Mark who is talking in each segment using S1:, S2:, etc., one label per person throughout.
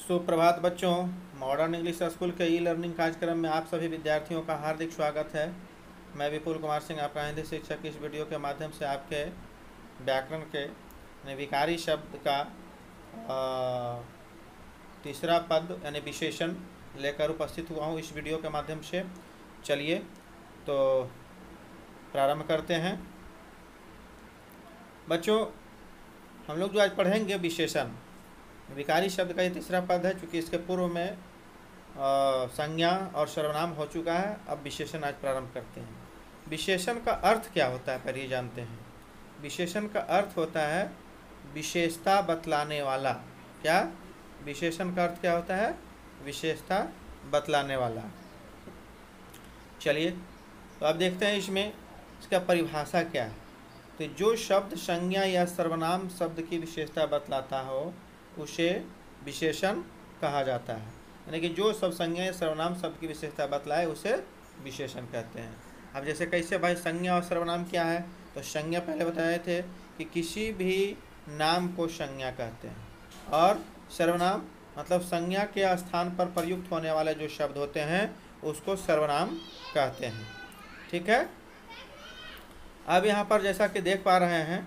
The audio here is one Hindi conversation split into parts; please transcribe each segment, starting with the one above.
S1: सुप्रभात बच्चों। मॉडर्न इंग्लिश स्कूल के ई लर्निंग कार्यक्रम में आप सभी विद्यार्थियों का हार्दिक स्वागत है। मैं विपुल कुमार सिंह, आपका हिंदी शिक्षक। इस वीडियो के माध्यम से आपके व्याकरण के यानी विकारी शब्द का तीसरा पद यानी विशेषण लेकर उपस्थित हुआ हूँ इस वीडियो के माध्यम से। चलिए तो प्रारंभ करते हैं। बच्चों, हम लोग जो आज पढ़ेंगे विशेषण, विकारी शब्द का ये तीसरा पद है। चूँकि इसके पूर्व में संज्ञा और सर्वनाम हो चुका है, अब विशेषण आज प्रारंभ करते हैं। विशेषण का अर्थ क्या होता है पहले जानते हैं। विशेषण का अर्थ होता है विशेषता बतलाने वाला। क्या विशेषण का अर्थ क्या होता है? विशेषता बतलाने वाला। चलिए तो अब देखते हैं इसमें इसका परिभाषा क्या है। तो जो शब्द संज्ञा या सर्वनाम शब्द की विशेषता बतलाता हो उसे विशेषण कहा जाता है। यानी कि जो सब संज्ञा या सर्वनाम शब्द की विशेषता बतलाए उसे विशेषण कहते हैं। अब जैसे कैसे भाई संज्ञा और सर्वनाम क्या है? तो संज्ञा पहले बताए थे कि किसी भी नाम को संज्ञा कहते हैं, और सर्वनाम मतलब संज्ञा के स्थान पर प्रयुक्त होने वाले जो शब्द होते हैं उसको सर्वनाम कहते हैं। ठीक है। अब यहाँ पर जैसा कि देख पा रहे हैं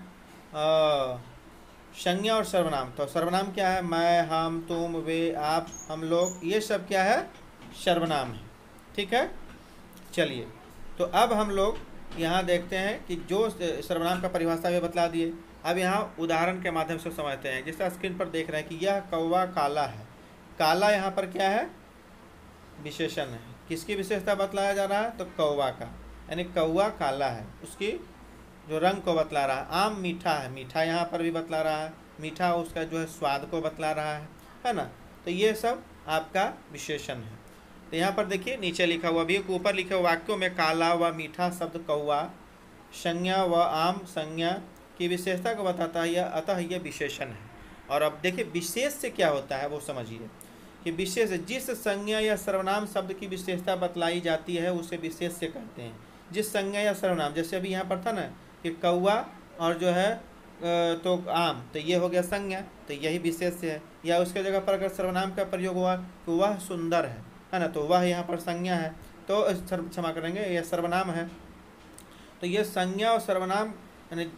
S1: संज्ञा और सर्वनाम। तो सर्वनाम क्या है? मैं, हम, तुम, वे, आप, हम लोग, ये सब क्या है? सर्वनाम है। ठीक है। चलिए तो अब हम लोग यहाँ देखते हैं कि जो सर्वनाम का परिभाषा भी बतला दिए। अब यहाँ उदाहरण के माध्यम से समझते हैं। जिस स्क्रीन पर देख रहे हैं कि यह कौवा काला है। काला यहाँ पर क्या है? विशेषण है। किसकी विशेषता बतलाया जा रहा है? तो कौवा का, यानी कौवा काला है, उसकी जो रंग को बतला रहा है। आम मीठा है, मीठा यहाँ पर भी बतला रहा है, मीठा उसका जो है स्वाद को बतला रहा है ना। तो ये सब आपका विशेषण है। तो यहाँ पर देखिए नीचे लिखा हुआ भी, ऊपर लिखे हुए वाक्यों में काला व मीठा शब्द कौवा संज्ञा व आम संज्ञा की विशेषता को बताता है, अतः यह विशेषण है। और अब देखिए विशेष से क्या होता है वो समझिए कि विशेष जिस संज्ञा या सर्वनाम शब्द की विशेषता बतलाई जाती है उसे विशेष से कहते हैं। जिस संज्ञा या सर्वनाम, जैसे अभी यहाँ पर था ना कि कौवा और जो है तो आम, तो ये हो गया संज्ञा, तो यही विशेष है। या उसके जगह पर अगर सर्वनाम का प्रयोग हुआ तो वह सुंदर है ना, तो वह यहाँ पर संज्ञा है, तो क्षमा करेंगे यह सर्वनाम है। तो ये संज्ञा और सर्वनाम यानी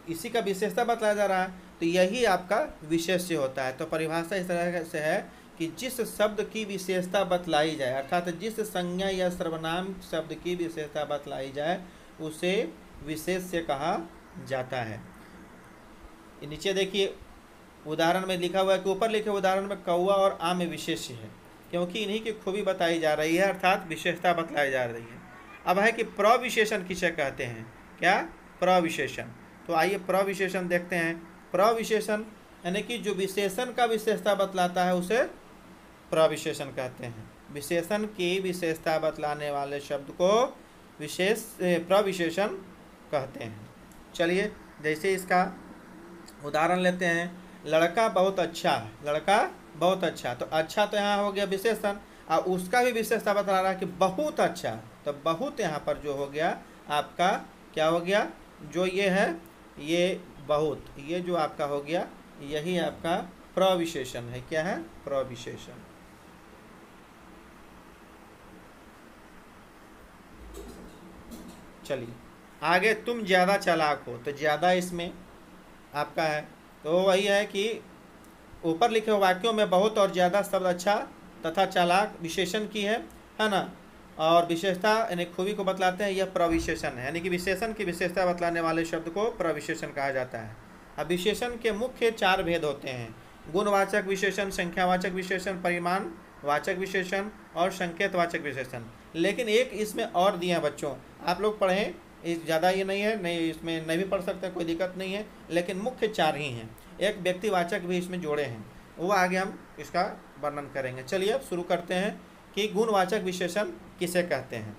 S1: इसी का विशेषता बताया जा रहा है, तो यही आपका विशेष्य होता है। तो परिभाषा इस तरह से है कि जिस शब्द की विशेषता बतलाई जाए, अर्थात जिस संज्ञा या सर्वनाम शब्द की विशेषता बतलाई जाए उसे विशेष्य कहा जाता है। नीचे देखिए उदाहरण में लिखा हुआ है कि ऊपर लिखे उदाहरण में कौवा और आम में विशेष्य है, क्योंकि इन्हीं की खूबी बताई जा रही है, अर्थात विशेषता बतलाई जा रही है। अब है कि प्रविशेषण किसे कहते हैं? क्या? प्रविशेषण। तो आइए प्रविशेषण देखते हैं। प्रविशेषण यानी कि जो विशेषण का विशेषता बतलाता है उसे प्रविशेषण कहते हैं। विशेषण की विशेषता बतलाने वाले शब्द को प्रविशेषण कहते हैं। चलिए जैसे इसका उदाहरण लेते हैं, लड़का बहुत अच्छा है। लड़का बहुत अच्छा, तो अच्छा तो यहाँ हो गया विशेषण, और उसका भी विशेषता बता रहा है कि बहुत अच्छा, तो बहुत यहाँ पर जो हो गया आपका क्या हो गया? जो ये है ये बहुत, ये जो आपका हो गया यही आपका प्रविशेषण है। क्या है? प्रविशेषण। चलिए आगे, तुम ज़्यादा चालाक हो, तो ज़्यादा इसमें आपका है, तो वही है कि ऊपर लिखे वाक्यों में बहुत और ज़्यादा शब्द अच्छा तथा चालाक विशेषण की है ना, और विशेषता यानी खूबी को बतलाते हैं, यह प्रविशेषण है। यानी कि विशेषण की विशेषता बतलाने वाले शब्द को प्रविशेषण कहा जाता है। अब विशेषण के मुख्य 4 भेद होते हैं: गुणवाचक विशेषण, संख्यावाचक विशेषण, परिमाणवाचक विशेषण और संकेतवाचक विशेषण। लेकिन एक इसमें और दिया बच्चों, आप लोग पढ़ें, इस ज़्यादा ये नहीं है, नहीं इसमें नहीं भी पढ़ सकते, कोई दिक्कत नहीं है, लेकिन मुख्य 4 ही हैं। एक व्यक्तिवाचक भी इसमें जोड़े हैं, वो आगे हम इसका वर्णन करेंगे। चलिए अब शुरू करते हैं कि गुणवाचक विशेषण किसे कहते हैं।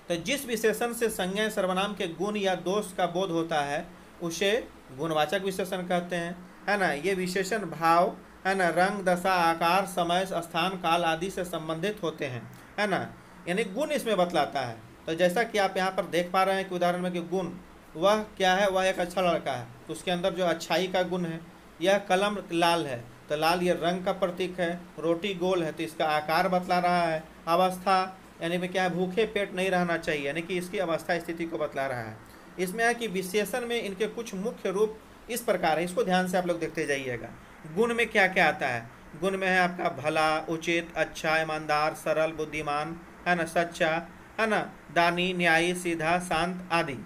S1: तो जिस विशेषण से संज्ञा सर्वनाम के गुण या दोष का बोध होता है उसे गुणवाचक विशेषण कहते हैं, है ना। ये विशेषण भाव, है ना, रंग, दशा, आकार, समय, स्थान, काल आदि से संबंधित होते हैं, है ना, यानी गुण इसमें बतलाता है। तो जैसा कि आप यहाँ पर देख पा रहे हैं कि उदाहरण में कि गुण वह क्या है? वह एक अच्छा लड़का है, तो उसके अंदर जो अच्छाई का गुण है। यह कलम लाल है, तो लाल ये रंग का प्रतीक है, रोटी गोल है तो इसका आकार बतला रहा है, अवस्था यानी में क्या है, भूखे पेट नहीं रहना चाहिए यानी कि इसकी अवस्था स्थिति को बतला रहा है। इसमें है कि विशेषण में इनके कुछ मुख्य रूप इस प्रकार है, इसको ध्यान से आप लोग देखते जाइएगा। गुण में क्या क्या आता है, गुण में है आपका भला, उचित, अच्छा, ईमानदार, सरल, बुद्धिमान, है ना, सच्चा, है ना, दानी, न्यायी, सीधा, शांत आदि।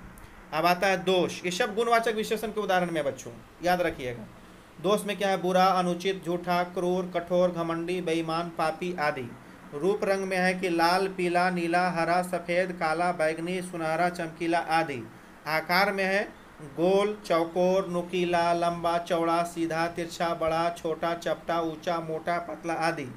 S1: अब आता है दोष, ये सब गुणवाचक विशेषण के उदाहरण में बच्चों याद रखिएगा। दोष में क्या है, बुरा, अनुचित, झूठा, क्रूर, कठोर, घमंडी, बेईमान, पापी आदि। रूप रंग में है कि लाल, पीला, नीला, हरा, सफ़ेद, काला, बैगनी, सुनहरा, चमकीला आदि। आकार में है गोल, चौकोर, नुकीला, लंबा, चौड़ा, सीधा, तिरछा, बड़ा, छोटा, चपटा, ऊंचा, मोटा, पतला आदि।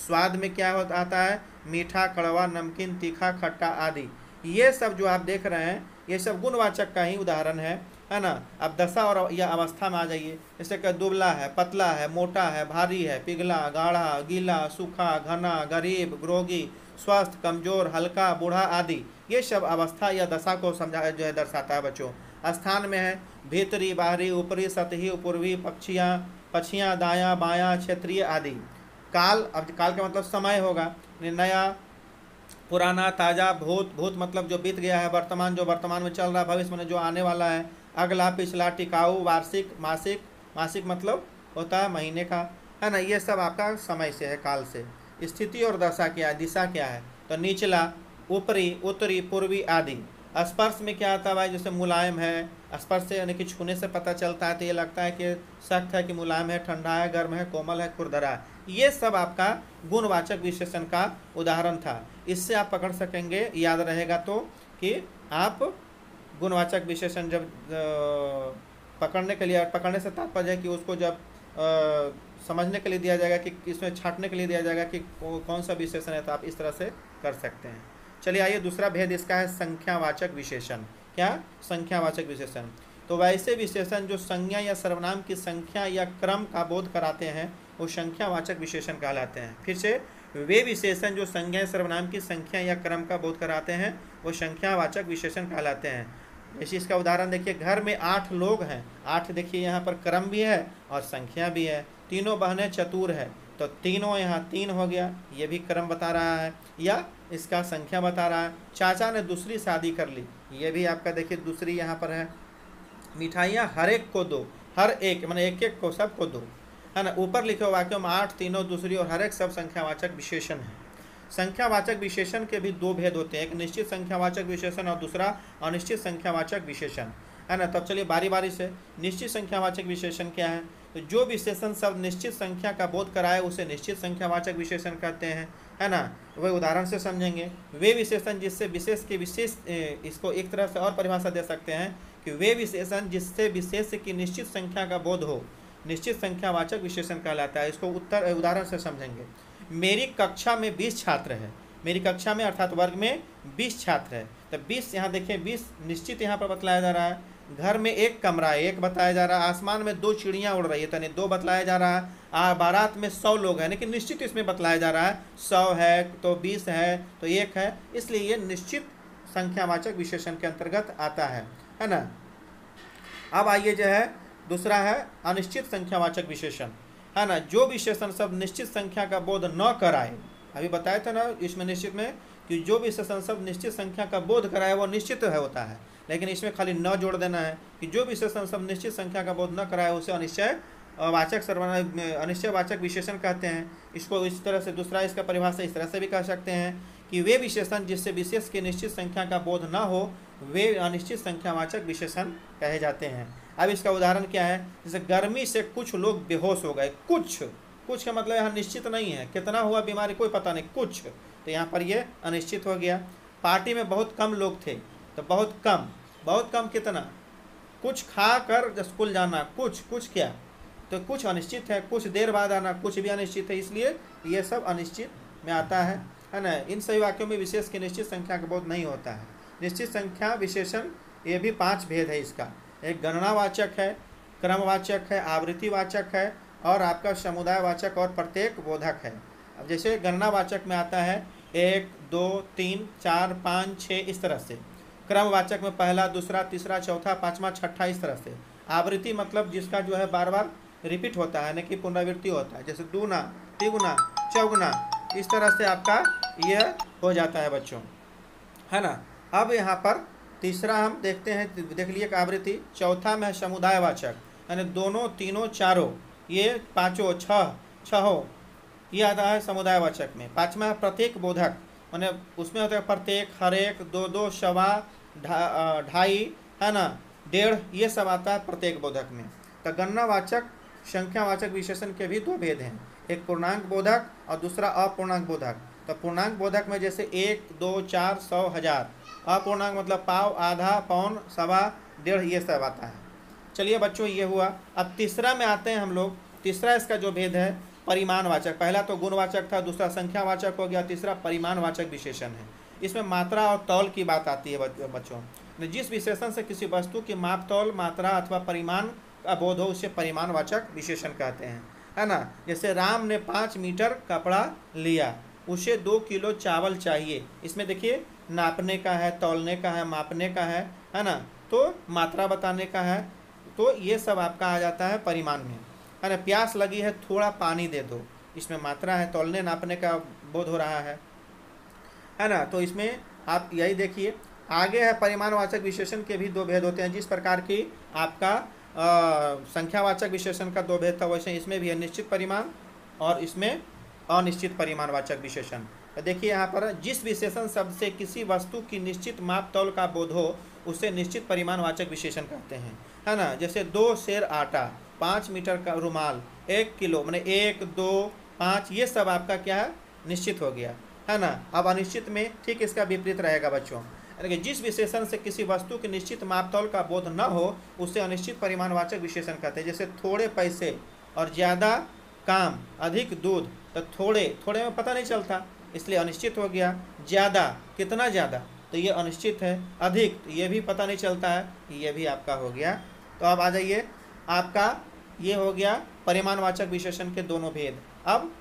S1: स्वाद में क्या होता आता है, मीठा, कड़वा, नमकीन, तीखा, खट्टा आदि। ये सब जो आप देख रहे हैं ये सब गुणवाचक का ही उदाहरण है ना। अब दशा और या अवस्था में आ जाइए, जैसे कि दुबला है, पतला है, मोटा है, भारी है, पिघला, गाढ़ा, गीला, सूखा, घना, गरीब, रोगी, स्वस्थ, कमजोर, हल्का, बूढ़ा आदि। ये सब अवस्था या दशा को समझा जो है दर्शाता है बच्चों। स्थान में है भीतरी, बाहरी, ऊपरी, सतही, पूर्वी, पक्षियाँ, दायां, बायां, क्षेत्रीय आदि। काल, अब काल का मतलब समय होगा, नया, पुराना, ताज़ा, भूत, भूत मतलब जो बीत गया है, वर्तमान जो वर्तमान में चल रहा है, भविष्य में जो आने वाला है, अगला, पिछला, टिकाऊ, वार्षिक, मासिक, मासिक मतलब होता है महीने का, है ना। ये सब आपका समय से है, काल से। स्थिति और दशा क्या है, दिशा क्या है, तो निचला, ऊपरी, उत्तरी, पूर्वी आदि। स्पर्श में क्या आता है भाई, जैसे मुलायम है, स्पर्श से यानी कि छूने से पता चलता है तो ये लगता है कि सख्त है, कि मुलायम है, ठंडा है, गर्म है, कोमल है, खुरदरा है। ये सब आपका गुणवाचक विशेषण का उदाहरण था। इससे आप पकड़ सकेंगे, याद रहेगा तो, कि आप गुणवाचक विशेषण जब पकड़ने के लिए, पकड़ने से तात्पर्य है कि उसको जब समझने के लिए दिया जाएगा, कि इसमें छांटने के लिए दिया जाएगा कि कौन सा विशेषण है, तो आप इस तरह से कर सकते हैं। चलिए आइए, दूसरा भेद इसका है संख्यावाचक विशेषण। क्या, संख्यावाचक विशेषण। तो वैसे विशेषण जो संज्ञा या सर्वनाम की संख्या या क्रम का बोध कराते हैं वो संख्यावाचक विशेषण कहलाते हैं। फिर से, वे विशेषण जो संज्ञा या सर्वनाम की संख्या या क्रम का बोध कराते हैं वो संख्यावाचक विशेषण कहलाते हैं। जैसे इसका उदाहरण देखिए, घर में 8 लोग हैं, 8 देखिए यहाँ पर क्रम भी है और संख्या भी है। तीनों बहनें चतुर है, तो तीनों यहाँ 3 हो गया, ये भी क्रम बता रहा है या इसका संख्या बता रहा है। चाचा ने दूसरी शादी कर ली, ये भी आपका देखिए दूसरी यहाँ पर है। मिठाइयाँ हर एक को दो, हर एक माने एक एक को, सबको दो, है ना। ऊपर लिखे वाक्यों में 8, तीनों, दूसरी और हर एक सब संख्यावाचक विशेषण है। संख्यावाचक विशेषण के भी दो भेद होते हैं, एक निश्चित संख्यावाचक विशेषण और दूसरा अनिश्चित संख्यावाचक विशेषण, है ना। तब चलिए बारी बारी से, निश्चित संख्यावाचक विशेषण क्या है, तो जो विशेषण सब निश्चित संख्या का बोध कराए उसे निश्चित संख्यावाचक विशेषण कहते हैं, है ना। वह उदाहरण से समझेंगे। वे विशेषण जिससे विशेष के विशेष, इसको एक तरह से और परिभाषा दे सकते हैं कि वे विशेषण जिससे विशेष की निश्चित संख्या का बोध हो निश्चित संख्यावाचक विशेषण कहलाता है। इसको उदाहरण से समझेंगे। मेरी कक्षा में 20 छात्र हैं, मेरी कक्षा में अर्थात वर्ग में 20 छात्र है, तो 20 यहाँ देखिए 20 निश्चित यहाँ पर बतलाया जा रहा है। घर में 1 कमरा है, 1 बताया जा रहा है। आसमान में 2 चिड़ियाँ उड़ रही है, तो 2 बतलाया जा रहा है। बारात में 100 लोग हैं, लेकिन निश्चित इसमें बतलाया जा रहा है 100 है तो 20 है तो 1 है, इसलिए ये निश्चित संख्यावाचक विशेषण के अंतर्गत आता है ना। अब आइए जो है दूसरा है अनिश्चित संख्यावाचक विशेषण, है ना। जो विशेषण सब निश्चित संख्या का बोध न कराए, अभी बताया था ना इसमें निश्चित में कि जो विशेषण सब निश्चित संख्या का बोध कराए वो निश्चित है होता है, लेकिन इसमें खाली न जोड़ देना है कि जो विशेषण सब निश्चित संख्या का बोध न कराए उसे अनिश्चय वाचक सर्वनाम अनिश्चयवाचक विशेषण कहते हैं। इसको इस तरह से, दूसरा इसका परिभाषा इस तरह से भी कह सकते हैं कि वे विशेषण जिससे विशेष की निश्चित संख्या का बोध न हो वे अनिश्चित संख्यावाचक विशेषण कहे जाते हैं। अब इसका उदाहरण क्या है, जैसे गर्मी से कुछ लोग बेहोश हो गए। कुछ का मतलब यहाँ निश्चित नहीं है, कितना हुआ बीमारी कोई पता नहीं, कुछ, तो यहाँ पर ये अनिश्चित हो गया। पार्टी में बहुत कम लोग थे, तो बहुत कम कितना, कुछ खा कर स्कूल जाना, कुछ क्या, तो कुछ अनिश्चित है। कुछ देर बाद आना, कुछ भी अनिश्चित है, इसलिए ये सब अनिश्चित में आता है ना। इन सभी वाक्यों में विशेष की निश्चित संख्या का बोध नहीं होता है। निश्चित संख्या विशेषण ये भी 5 भेद है इसका। एक गणनावाचक है, क्रमवाचक है, आवृत्तिवाचक है और आपका समुदायवाचक और प्रत्येक बोधक है। अब जैसे गणनावाचक में आता है 1, 2, 3, 4, 5, 6 इस तरह से। क्रमवाचक में पहला, दूसरा, तीसरा, चौथा, पाँचवा, छठा इस तरह से। आवृत्ति मतलब जिसका जो है बार बार रिपीट होता है, यानी कि पुनरावृत्ति होता है, जैसे दूना, तिगुना, चौगुना, इस तरह से आपका यह हो जाता है बच्चों, है ना। अब यहाँ पर तीसरा हम देखते हैं, देख लिए आवृत्ति। चौथा में है समुदायवाचक, यानी दोनों, तीनों, चारों, ये पाँचों, छहों, ये आता है समुदायवाचक में। पाँचवा है प्रत्येक बोधक, माने उसमें होता है प्रत्येक, हर एक, दो दो, सवा, ढाई, है ना, डेढ़, ये सब आता है प्रत्येक बोधक में। तो गणनावाचक, संख्यावाचक विशेषण के भी दो भेद हैं, एक पूर्णांक बोधक और दूसरा अपूर्णांक बोधक। तो पूर्णांक बोधक में जैसे 1, 2, 4, 100, 1000। अपूर्णांक मतलब पाव, आधा, पौन, सवा, डेढ़, ये सब आता है। चलिए बच्चों, ये हुआ। अब तीसरा में आते हैं हम लोग। तीसरा इसका जो भेद है परिमाणवाचक, पहला तो गुणवाचक था, दूसरा संख्यावाचक हो गया, तीसरा परिमाणवाचक विशेषण है। इसमें मात्रा और तौल की बात आती है बच्चों। जिस विशेषण से किसी वस्तु की माप, तौल, मात्रा अथवा परिमाण का बोध हो, उसे परिमाणवाचक विशेषण कहते हैं, है ना। जैसे राम ने 5 मीटर कपड़ा लिया, उसे 2 किलो चावल चाहिए। इसमें देखिए नापने का है, तौलने का है, मापने का है ना, तो मात्रा बताने का है, तो ये सब आपका आ जाता है परिमाण में, है ना। प्यास लगी है, थोड़ा पानी दे दो, इसमें मात्रा है, तौलने नापने का बोध हो रहा है ना। तो इसमें आप यही देखिए। आगे है परिमाणवाचक विशेषण के भी दो भेद होते हैं। जिस प्रकार की आपका संख्यावाचक विशेषण का दो भेद था, वैसे इसमें भी है निश्चित परिमाण और इसमें अनिश्चित परिमाणवाचक विशेषण। तो देखिए यहाँ पर, जिस विशेषण शब्द से किसी वस्तु की निश्चित माप तौल का बोध हो, उसे निश्चित परिमाणवाचक विशेषण कहते हैं, है ना। जैसे 2 सेर आटा, 5 मीटर का रुमाल, 1 किलो, मैंने 1, 2, 5, ये सब आपका क्या है, निश्चित हो गया, है ना। अब अनिश्चित में ठीक इसका विपरीत रहेगा बच्चों, यानी कि जिस विशेषण से किसी वस्तु की निश्चित माप तौल का बोध न हो, उसे अनिश्चित परिमाणवाचक विशेषण कहते हैं। जैसे थोड़े पैसे और ज़्यादा काम, अधिक दूध, तो थोड़े में पता नहीं चलता, इसलिए अनिश्चित हो गया। ज़्यादा, कितना ज़्यादा, तो ये अनिश्चित है। अधिक, तो ये भी पता नहीं चलता है, ये भी आपका हो गया। तो अब आ जाइए, आपका ये हो गया परिमाणवाचक विशेषण के दोनों भेद। अब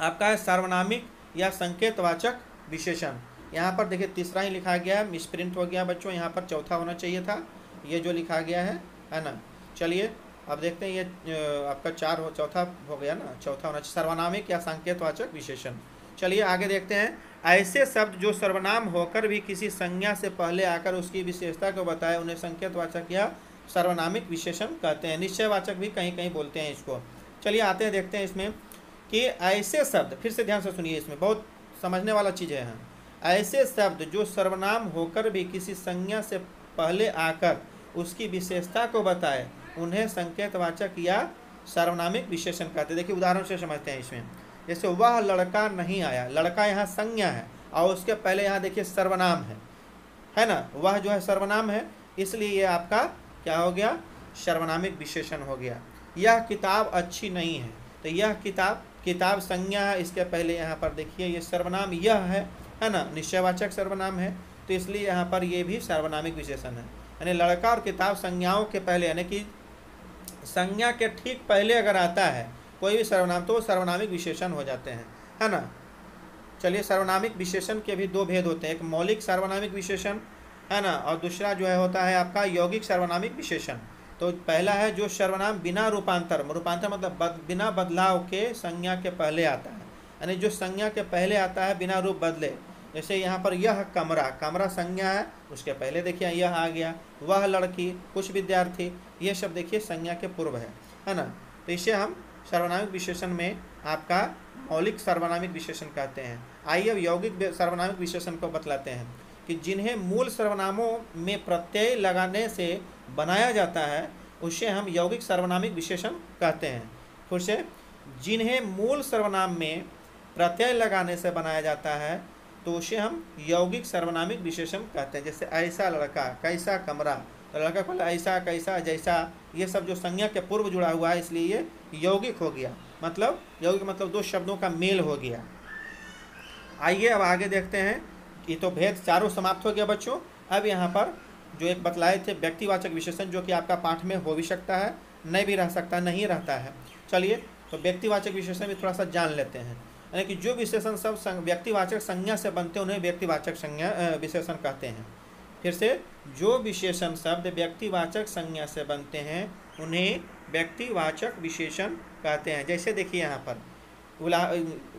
S1: आपका है सार्वनामिक या संकेतवाचक विशेषण। यहाँ पर देखिए तीसरा ही लिखा गया है, मिसप्रिंट हो गया बच्चों, यहाँ पर चौथा होना चाहिए था, ये जो लिखा गया है ना। चलिए अब देखते हैं, ये आपका चौथा हो गया ना, चौथा होना चाहिए सर्वनामिक या संकेतवाचक विशेषण। चलिए आगे देखते हैं। ऐसे शब्द जो सर्वनाम होकर भी किसी संज्ञा से पहले आकर उसकी विशेषता को बताए, उन्हें संकेतवाचक या सर्वनामिक विशेषण कहते हैं। निश्चयवाचक भी कहीं कहीं बोलते हैं इसको। चलिए आते हैं, देखते हैं इसमें कि ऐसे शब्द, फिर से ध्यान से सुनिए, इसमें बहुत समझने वाला चीज़ है। ऐसे शब्द जो सर्वनाम होकर भी किसी संज्ञा से पहले आकर उसकी विशेषता को बताए, उन्हें संकेतवाचक या सर्वनामिक विशेषण कहते हैं। देखिए उदाहरण से समझते हैं इसमें। जैसे वह लड़का नहीं आया, लड़का यहाँ संज्ञा है और उसके पहले यहाँ देखिए सर्वनाम है ना। वह जो है सर्वनाम है, इसलिए ये आपका क्या हो गया, सर्वनामिक विशेषण हो गया। यह किताब अच्छी नहीं है, तो यह किताब संज्ञा है, इसके पहले यहाँ पर देखिए ये सर्वनाम यह है ना, निश्चयवाचक सर्वनाम है, तो इसलिए यहाँ पर ये भी सर्वनामिक विशेषण है। यानी लड़का और किताब संज्ञाओं के पहले, यानी कि संज्ञा के ठीक पहले अगर आता है कोई भी सर्वनाम, तो सर्वनामिक विशेषण हो जाते हैं, है ना। चलिए सर्वनामिक विशेषण के भी दो भेद होते हैं, एक मौलिक सर्वनामिक विशेषण, है ना, और दूसरा जो है होता है आपका यौगिक सर्वनामिक विशेषण। तो पहला है जो सर्वनाम बिना रूपांतर मतलब बिना बदलाव के संज्ञा के पहले आता है, यानी जो संज्ञा के पहले आता है बिना रूप बदले। जैसे यहाँ पर यह कमरा संज्ञा है, उसके पहले देखिए यह आ गया। वह लड़की, कुछ विद्यार्थी, ये सब देखिए संज्ञा के पूर्व है ना। तो इसे हम सर्वनामिक विशेषण में आपका मौलिक सर्वनामिक विशेषण कहते हैं। आइए अब यौगिक सर्वनामिक विशेषण को बतलाते हैं कि जिन्हें मूल सर्वनामों में प्रत्यय लगाने से बनाया जाता है, उसे हम यौगिक सर्वनामिक विशेषण कहते हैं। फिर से, जिन्हें मूल सर्वनाम में प्रत्यय लगाने से बनाया जाता है, तो उसे हम यौगिक सर्वनामिक विशेषण कहते हैं। जैसे ऐसा लड़का, कैसा कमरा, तो लड़का को ऐसा, कैसा, जैसा, ये सब जो संज्ञा के पूर्व जुड़ा हुआ है, इसलिए ये यौगिक हो गया। मतलब यौगिक मतलब दो शब्दों का मेल हो गया। आइए अब आगे देखते हैं। ये तो भेद चारों समाप्त हो गया बच्चों। अब यहाँ पर जो एक बतलाए थे व्यक्तिवाचक विशेषण, जो कि आपका पाठ में हो भी सकता है, नहीं भी रह सकता, नहीं रहता है। चलिए तो व्यक्तिवाचक विशेषण भी थोड़ा सा जान लेते हैं। यानी कि जो विशेषण सब व्यक्तिवाचक संज्ञा से बनते हैं, उन्हें व्यक्तिवाचक संज्ञा विशेषण कहते हैं। फिर से, जो विशेषण शब्द व्यक्तिवाचक संज्ञा से बनते हैं, उन्हें व्यक्तिवाचक विशेषण कहते हैं। जैसे देखिए यहाँ पर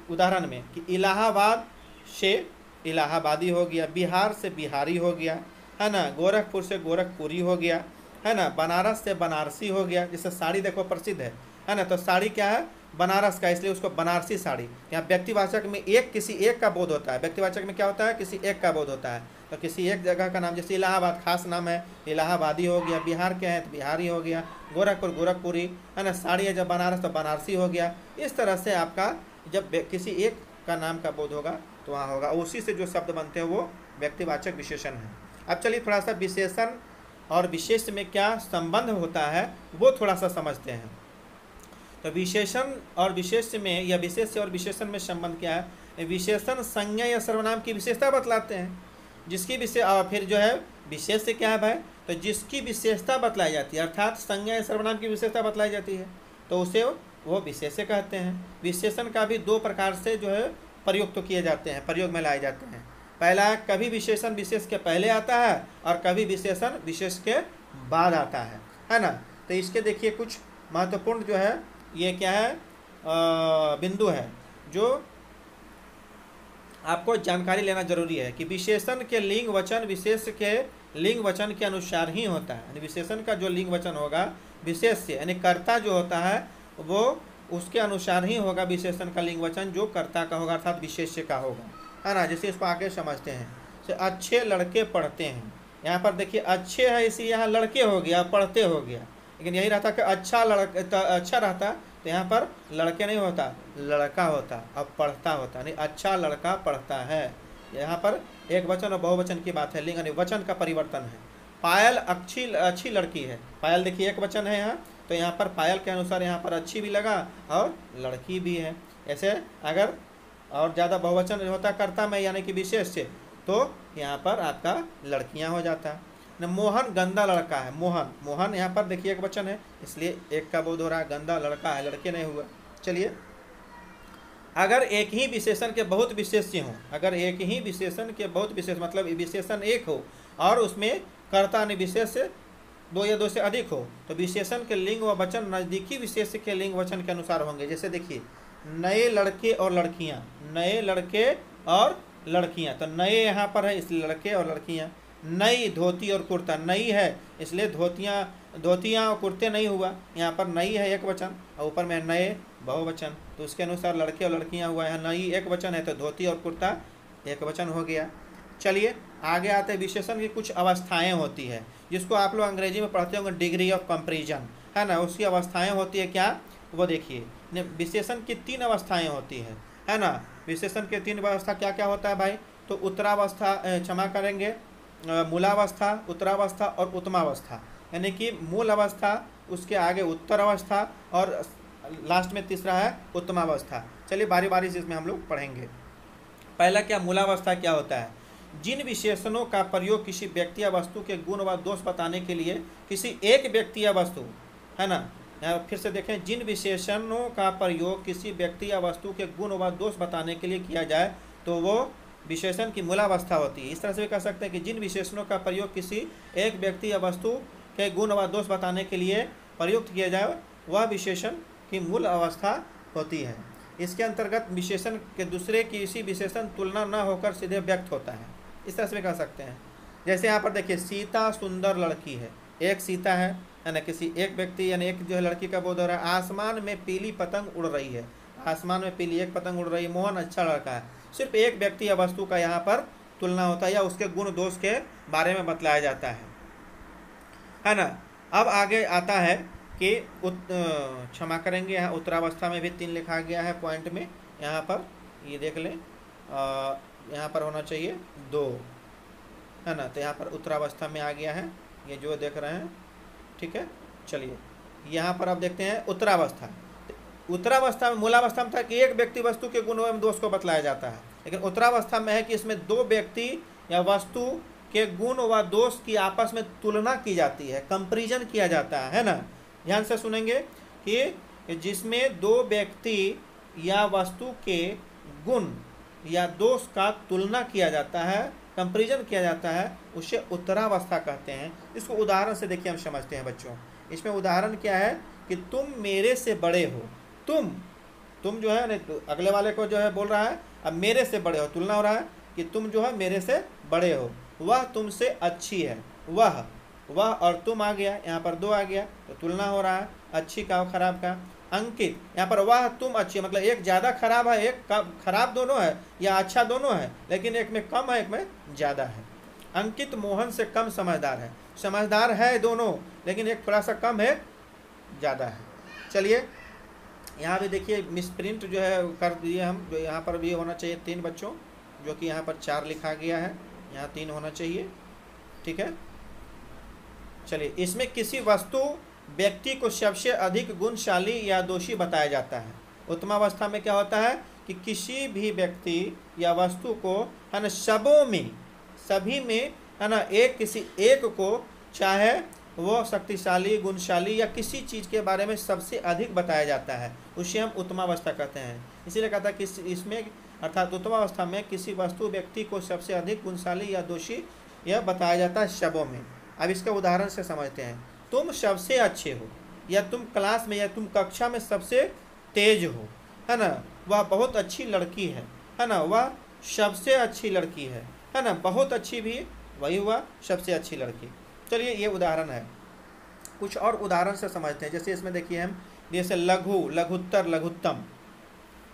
S1: उदाहरण में कि इलाहाबाद से इलाहाबादी हो गया, बिहार से बिहारी हो गया, है ना, गोरखपुर से गोरखपुरी हो गया, है ना, बनारस से बनारसी हो गया। जैसे साड़ी देखो प्रसिद्ध है ना, तो साड़ी क्या है, बनारस का, इसलिए उसको बनारसी साड़ी। यहाँ व्यक्तिवाचक में एक किसी एक का बोध होता है, व्यक्तिवाचक में क्या होता है, किसी एक का बोध होता है। तो किसी एक जगह का नाम, जैसे इलाहाबाद खास नाम है, इलाहाबादी हो गया, बिहार के हैं तो बिहारी हो गया, गोरखपुर गोरखपुरी, है ना, साड़ी है जब बनारस तो बनारसी हो गया। इस तरह से आपका जब किसी एक का नाम का बोध होगा तो वहाँ होगा, उसी से जो शब्द बनते हैं वो व्यक्तिवाचक विशेषण है। अब चलिए थोड़ा सा विशेषण और विशेष में क्या संबंध होता है वो थोड़ा सा समझते हैं। तो विशेषण और विशेष में या विशेष और विशेषण में संबंध क्या है, विशेषण संज्ञा या सर्वनाम की विशेषता बतलाते हैं, जिसकी फिर जो है विशेष से क्या है भाई, तो जिसकी विशेषता बतलाई जाती है, अर्थात संज्ञा या सर्वनाम की विशेषता बतलाई जाती है तो उसे वो विशेष कहते हैं। विशेषण का भी दो प्रकार से जो है प्रयोग तो किए जाते हैं, प्रयोग में लाए जाते हैं। पहला, कभी विशेषण विशेष के पहले आता है और कभी विशेषण विशेष के बाद आता है ना। तो इसके देखिए कुछ महत्वपूर्ण जो है ये क्या है बिंदु है जो आपको जानकारी लेना जरूरी है कि विशेषण के लिंग वचन विशेष के लिंग वचन के अनुसार ही होता है। यानी विशेषण का जो लिंग वचन होगा विशेष से, यानी कर्ता जो होता है वो उसके अनुसार ही होगा विशेषण का लिंग वचन जो कर्ता का होगा, अर्थात विशेष्य का होगा, है ना। जैसे इसको आगे समझते हैं, तो अच्छे लड़के पढ़ते हैं, यहाँ पर देखिए अच्छे है इसी यहाँ लड़के हो गया, पढ़ते हो गया, लेकिन यही रहता कि अच्छा रहता तो यहाँ पर लड़के नहीं होता, लड़का होता, अब पढ़ता होता, नहीं अच्छा लड़का पढ़ता है। यहाँ पर एक वचन और बहुवचन की बात है, लिंग यानी वचन का परिवर्तन है। पायल अच्छी लड़की है, पायल देखिए एक वचन है यहाँ, तो यहाँ पर पायल के अनुसार यहाँ पर अच्छी भी लगा और लड़की भी है। ऐसे अगर और ज़्यादा बहुवचन होता कर्ता में यानी कि विशेष से, तो यहाँ पर आपका लड़कियाँ हो जाता। मोहन गंदा लड़का है, मोहन यहाँ पर देखिए एक वचन है इसलिए एक का बोध हो रहा है, गंदा लड़का है, लड़के नहीं हुआ। चलिए, अगर एक ही विशेषण के बहुत विशेष्य हों, अगर एक ही विशेषण के बहुत विशेष मतलब विशेषण एक हो और उसमें कर्ता ने विशेष दो या दो से अधिक हो, तो विशेषण के लिंग व वचन नजदीकी विशेष के लिंग वचन के अनुसार होंगे। जैसे देखिए नए लड़के और लड़कियां, नए लड़के और लड़कियां, तो नए यहाँ पर है इसलिए लड़के और लड़कियां। नई धोती और कुर्ता, नई है इसलिए धोतियाँ और कुर्ते नहीं हुआ, यहाँ पर नई है एक वचन और ऊपर में नए बहुवचन, तो उसके अनुसार लड़के और लड़कियां हुआ है। नई एक वचन है तो धोती और कुर्ता एक वचन हो गया। चलिए आगे आते हैं, विशेषण की कुछ अवस्थाएं होती है जिसको आप लोग अंग्रेजी में पढ़ते होंगे डिग्री ऑफ कंपैरिजन, है ना। उसकी अवस्थाएं होती है क्या, वो देखिए। विशेषण की तीन अवस्थाएं होती है ना। विशेषण के तीन अवस्था क्या क्या होता है भाई, तो उत्तरावस्था, क्षमा करेंगे, मूलावस्था, उत्तरावस्था और उत्तमावस्था, यानी कि मूल अवस्था, उसके आगे उत्तर अवस्था और लास्ट में तीसरा है उत्तमावस्था। चलिए बारी बारी से इसमें हम लोग पढ़ेंगे। पहला क्या, मूलावस्था क्या होता है, जिन विशेषणों का प्रयोग किसी व्यक्ति या वस्तु के गुण व दोष बताने के लिए किसी एक व्यक्ति या वस्तु, है ना, फिर से देखें, जिन विशेषणों का प्रयोग किसी व्यक्ति या वस्तु के गुण व दोष बताने के लिए किया जाए तो वो विशेषण की मूलावस्था होती है। इस तरह से भी कह सकते हैं कि जिन विशेषणों का प्रयोग किसी एक व्यक्ति या वस्तु के गुण व दोष बताने के लिए प्रयुक्त किया जाए वह विशेषण की मूल अवस्था होती है। इसके अंतर्गत विशेषण के दूसरे किसी विशेषण तुलना न होकर सीधे व्यक्त होता है। इस तरह से भी कह सकते हैं। जैसे यहाँ पर देखिए, सीता सुंदर लड़की है, एक सीता है ना, किसी एक व्यक्ति यानी एक जो है लड़की का बोध हो रहा है। आसमान में पीली पतंग उड़ रही है, आसमान में पीली एक पतंग उड़ रही है। मोहन अच्छा लड़का है, सिर्फ एक व्यक्ति या वस्तु का यहाँ पर तुलना होता है या उसके गुण दोष के बारे में बतलाया जाता है ना। अब आगे आता है कि क्षमा करेंगे, यहाँ उत्तरावस्था में भी 3 लिखा गया है पॉइंट में, यहाँ पर ये देख लें, यहाँ पर होना चाहिए 2, है ना। तो यहाँ पर उत्तरावस्था में आ गया है, ये जो देख रहे हैं, ठीक है। चलिए यहाँ पर अब देखते हैं उत्तरावस्था। उत्तरावस्था में, मूलावस्था में था कि एक व्यक्ति वस्तु के गुण एवं दोष को बतलाया जाता है, लेकिन उत्तरावस्था में है कि इसमें 2 व्यक्ति या वस्तु के गुण व दोष की आपस में तुलना की जाती है, कंपैरिजन किया जाता है ना। ध्यान से सुनेंगे कि जिसमें 2 व्यक्ति या वस्तु के गुण या दोष का तुलना किया जाता है, कंपैरिजन किया जाता है, उसे उत्तरावस्था कहते हैं। इसको उदाहरण से देखिए हम समझते हैं बच्चों। इसमें उदाहरण क्या है कि तुम मेरे से बड़े हो। तुम जो है नहीं, अगले वाले को जो है बोल रहा है अब मेरे से बड़े हो, तुलना हो रहा है कि तुम जो है मेरे से बड़े हो, वह तुमसे अच्छी है। वह और तुम आ गया, यहाँ पर दो आ गया तो तुलना हो रहा है अच्छी का और खराब का। अंकित, यहाँ पर वह तुम अच्छी है, मतलब एक ज़्यादा खराब है, एक खराब दोनों है या अच्छा दोनों है, लेकिन एक में कम है एक में ज़्यादा है। अंकित मोहन से कम समझदार है, समझदार है दोनों, लेकिन एक थोड़ा सा कम है, ज़्यादा है। चलिए यहाँ भी देखिए मिसप्रिंट जो है कर दिए हम, जो यहाँ पर भी होना चाहिए 3 बच्चों, जो कि यहाँ पर 4 लिखा गया है, यहाँ 3 होना चाहिए। ठीक है, चलिए इसमें किसी वस्तु व्यक्ति को सबसे अधिक गुणशाली या दोषी बताया जाता है। उत्तमावस्था में क्या होता है कि किसी भी व्यक्ति या वस्तु को है ना सबों में, सभी में है ना, किसी एक को, चाहे वो शक्तिशाली गुणशाली या किसी चीज़ के बारे में सबसे अधिक बताया जाता है, उसे हम उत्तमावस्था कहते हैं। इसीलिए कहता है कि इसमें अर्थात उत्तमावस्था में किसी वस्तु व्यक्ति को सबसे अधिक गुणशाली या दोषी यह बताया जाता है शब्दों में। अब इसका उदाहरण से समझते हैं। तुम सबसे अच्छे हो, या तुम क्लास में या तुम कक्षा में सबसे तेज हो, है ना, वह बहुत अच्छी लड़की है ना, वह सबसे अच्छी लड़की है ना, बहुत अच्छी भी वही हुआ सबसे अच्छी लड़की। चलिए ये उदाहरण है, कुछ और उदाहरण से समझते हैं। जैसे इसमें देखिए हम, जैसे लघु, लघुत्तर, लघुत्तम,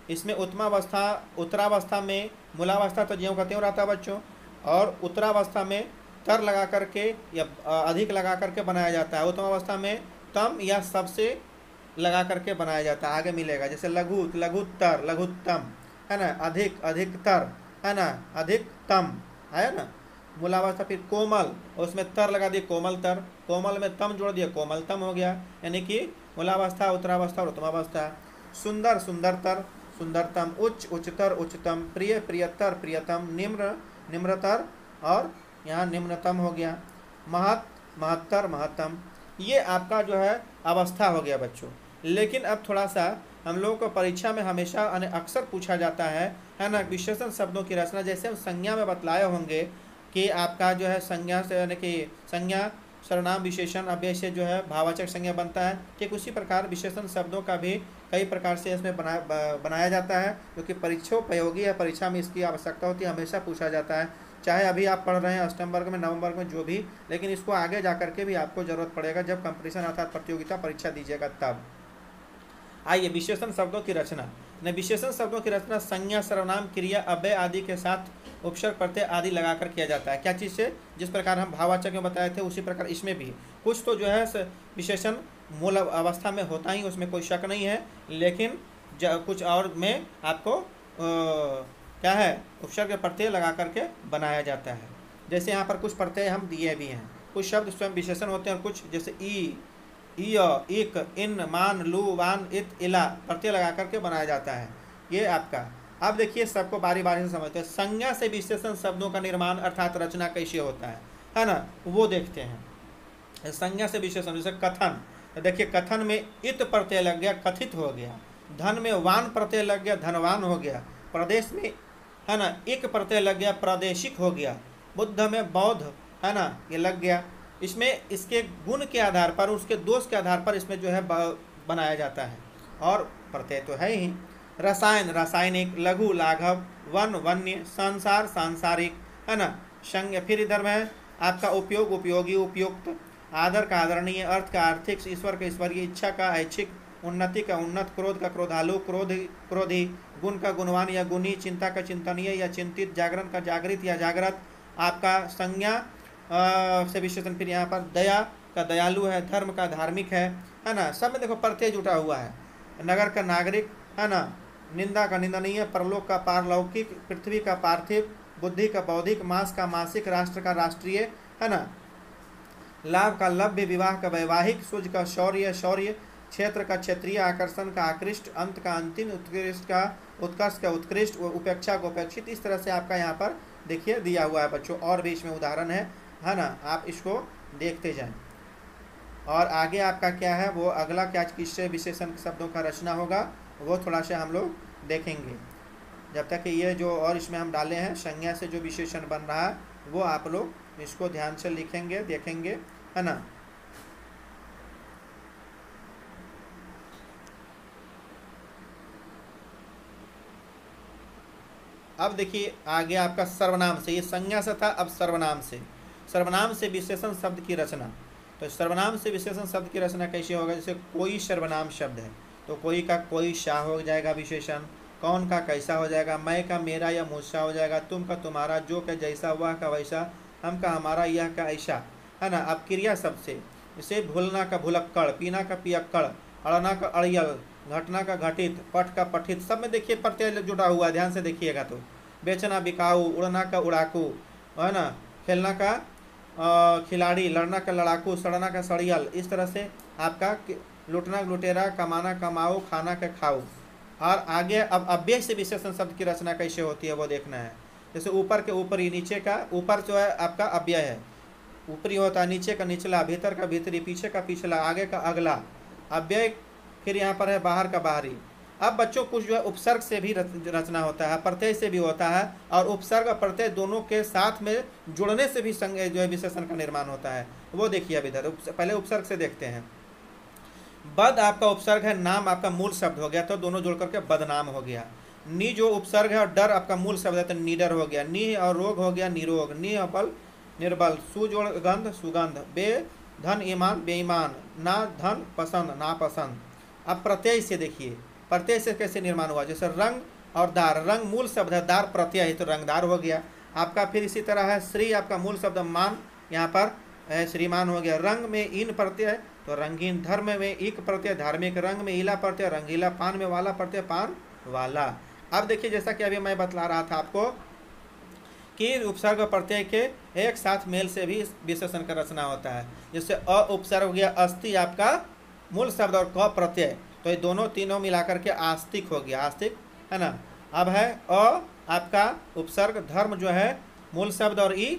S1: इसमें उत्तरावस्था में मूलावस्था तो ज्यों का त्यों रहता है बच्चों, और उत्तरावस्था में तर लगा करके या अधिक लगा करके बनाया जाता है। उत्तमावस्था में तम या सबसे लगा करके बनाया जाता है, आगे मिलेगा। जैसे लघु, लघुत्तर, लघुत्तम, है ना, अधिक, अधिकतर, है ना, अधिकतम, है ना। मूलावस्था फिर कोमल, उसमें तर लगा दिए कोमलतर, कोमल में तम जोड़ दिया कोमलतम हो गया, यानी कि मूलावस्था, उत्तरावस्था और उत्तमावस्था। सुंदर, सुंदरतर, सुंदरतम। उच्च, उच्चतर, उच्चतम। प्रिय, प्रियतर, प्रियतम। निम्न, निम्नतर और यहाँ निम्नतम हो गया। महत, महत्तर, महत्तम। ये आपका जो है अवस्था हो गया बच्चों। लेकिन अब थोड़ा सा हम लोगों को परीक्षा में हमेशा अक्सर पूछा जाता है ना, विशेषण शब्दों की रचना। जैसे हम संज्ञा में बतलाए होंगे कि आपका जो है संज्ञा से, यानी कि संज्ञा, सर्वनाम, विशेषण, अव्यय से जो है भाववाचक संज्ञा बनता है, ठीक उसी प्रकार विशेषण शब्दों का भी कई प्रकार से इसमें बनाया जाता है, क्योंकि परीक्षोपयोगी है, परीक्षा में इसकी आवश्यकता होती है, हमेशा पूछा जाता है। चाहे अभी आप पढ़ रहे हैं अष्टम वर्ग में, नवम वर्ग में, जो भी, लेकिन इसको आगे जा करके भी आपको जरूरत पड़ेगा जब कंपटीशन अर्थात प्रतियोगिता परीक्षा दीजिएगा तब। आइए विशेषण शब्दों की रचना। ने विशेषण शब्दों की रचना संज्ञा, सर्वनाम, क्रिया, अव्यय आदि के साथ उपसर्ग, प्रत्यय आदि लगाकर किया जाता है। क्या चीज़ से? जिस प्रकार हम भाववाचक में बताए थे उसी प्रकार इसमें भी कुछ तो जो है विशेषण मूल अवस्था में होता ही, उसमें कोई शक नहीं है, लेकिन कुछ और में आपको क्या है, उपसर्ग प्रत्यय लगा करके बनाया जाता है। जैसे यहाँ पर कुछ प्रत्यय हम दिए भी हैं, कुछ शब्द स्वयं विशेषण होते हैं, और कुछ जैसे ई, इक, इन, मान, लू, वान, इत, इला प्रत्यय लगा करके बनाया जाता है। ये आपका। अब देखिए सबको बारी बारी से समझते हैं। संज्ञा से विशेषण शब्दों का निर्माण अर्थात रचना कैसे होता है ना, वो देखते हैं। संज्ञा से विशेषण, जैसे कथन, तो देखिए कथन में इत प्रत्यय लग गया, कथित हो गया। धन में वान प्रत्यय लग गया, धनवान हो गया। प्रदेश में है ना एक प्रत्यय लग गया, प्रादेशिक हो गया। बुद्ध में बौद्ध, है ना, ये लग गया। इसमें इसके गुण के आधार पर, उसके दोष के आधार पर इसमें जो है बनाया जाता है, और प्रत्यय तो है ही। रसायन, रासायनिक। लघु, लाघव। वन, वन्य। संसार, सांसारिक, है ना। संज्ञा, फिर इधर में आपका उपयोग, उपयोगी, उपयुक्त। आदर का आदरणीय। अर्थ का आर्थिक। ईश्वर का ईश्वरीय। इच्छा का ऐच्छिक। उन्नति का उन्नत। क्रोध का क्रोधालु, क्रोधी। गुण का गुणवान या गुणी। चिंता का चिंतनीय या चिंतित। जागरण का जागृत या जागृत। आपका संज्ञा से विशेषण। फिर यहाँ पर दया का दयालु है, धर्म का धार्मिक है ना। सब में देखो प्रत्यय जुटा हुआ है। नगर का नागरिक, है ना। निंदा का निंदनीय। परलोक का पारलौकिक। पृथ्वी का पार्थिव। बुद्धि का बौद्धिक। मास का मासिक। राष्ट्र का राष्ट्रीय, है ना। लाभ का लभ्य। विवाह का वैवाहिक। सूर्य का शौर्य, शौर्य। क्षेत्र का क्षेत्रीय। आकर्षण का आकृष्ट। अंत का अंतिम। उत्कृष्ट का उत्कर्ष का उत्कृष्ट। उपेक्षा को उपेक्षित। इस तरह से आपका यहाँ पर देखिए दिया हुआ है बच्चों, और भी इसमें उदाहरण है ना, आप इसको देखते जाएं। और आगे आपका क्या है, वो अगला क्या किससे विशेषण शब्दों का रचना होगा, वो थोड़ा सा हम लोग देखेंगे। जब तक कि ये जो और इसमें हम डाले हैं संज्ञा से जो विशेषण बन रहा है, वो आप लोग इसको ध्यान से लिखेंगे, देखेंगे, है ना। अब देखिए आगे आपका सर्वनाम से, ये संज्ञा से था, अब सर्वनाम से। सर्वनाम से विशेषण शब्द की रचना। तो सर्वनाम से विशेषण शब्द की रचना कैसे होगा? जैसे कोई सर्वनाम शब्द है तो कोई का कोई शाह हो जाएगा विशेषण, कौन का कैसा हो जाएगा, मैं का मेरा या मुझसा हो जाएगा, तुम का तुम्हारा, जो का जैसा, वह का वैसा, हम का हमारा, यह का ऐसा, है ना। अब क्रिया शब्द से, जैसे भूलना का भुलक्कड़, पीना का पियक्कड़, अड़ना का अड़ियल, घटना का घटित, पठ का पठित, सब में देखिए प्रत्यय जुड़ा हुआ है, ध्यान से देखिएगा। तो बेचना बिकाऊ, उड़ना का उड़ाकू, है ना, खेलना का खिलाड़ी, लड़ना का लड़ाकू, सड़ना का सड़ियल, इस तरह से आपका लुटना लुटेरा, कमाना कमाओ, खाना का खाओ। और आगे अब अव्यय से विशेषण शब्द की रचना कैसे होती है वो देखना है। जैसे ऊपर के ऊपरी, नीचे का, ऊपर जो है आपका अव्यय है, ऊपरी होता है, नीचे का निचला, भीतर का भीतरी, पीछे का पिछला, आगे का अगला, अव्यय। फिर यहाँ पर है बाहर का बाहरी। अब बच्चों कुछ जो है उपसर्ग से भी रचना होता है, प्रत्यय से भी होता है, और उपसर्ग और प्रत्यय दोनों के साथ में जुड़ने से भी जो है विशेषण का निर्माण होता है। वो देखिए अब इधर पहले उपसर्ग से देखते हैं। बद आपका उपसर्ग है, नाम आपका मूल शब्द हो गया, तो दोनों जुड़ करके बदनाम हो गया। नी जो उपसर्ग है और डर आपका मूल शब्द है, तो निडर हो गया। नी और रोग हो गया निरोग। नी और बल निर्बल। सु जोड़ गंध सुगंध। बे धन ईमान बेईमान। ना धन पसंद नापसंद। अब प्रत्यय से देखिए, प्रत्यय से कैसे निर्माण हुआ। जैसे रंग और दार, रंग मूल शब्द है, दार प्रत्यय है, तो रंगदार हो गया आपका। फिर इसी तरह है श्री आपका मूल शब्द, मान यहाँ पर है श्रीमान हो गया। रंग में इन प्रत्यय तो रंगीन। धर्म में इक प्रत्यय धार्मिक। रंग में इला प्रत्यय रंगीला। पान में वाला प्रत्यय पान वाला। अब देखिए जैसा कि अभी मैं बतला रहा था आपको कि उपसर्ग प्रत्यय के एक साथ मेल से भी विशेषण का रचना होता है। जैसे अ उपसर्ग हो गया अस्ति आपका मूल शब्द और क प्रत्यय, तो ये दोनों तीनों मिलाकर के आस्तिक हो गया, आस्तिक, है ना। अब है अ आपका उपसर्ग, धर्म जो है मूल शब्द और ई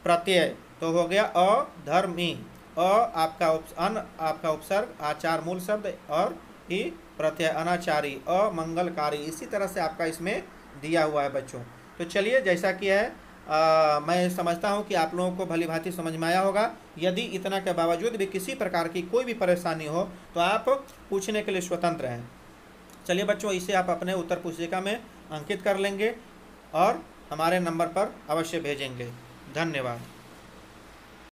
S1: प्रत्यय, तो हो गया अधर्मी। अ आपका अन आपका उपसर्ग, आचार मूल शब्द और ई प्रत्यय अनाचारी, अमंगलकारी। इसी तरह से आपका इसमें दिया हुआ है बच्चों। तो चलिए जैसा कि है मैं समझता हूँ कि आप लोगों को भली भांति समझ में आया होगा। यदि इतना के बावजूद भी किसी प्रकार की कोई भी परेशानी हो तो आप पूछने के लिए स्वतंत्र हैं। चलिए बच्चों, इसे आप अपने उत्तर पुस्तिका में अंकित कर लेंगे और हमारे नंबर पर अवश्य भेजेंगे। धन्यवाद।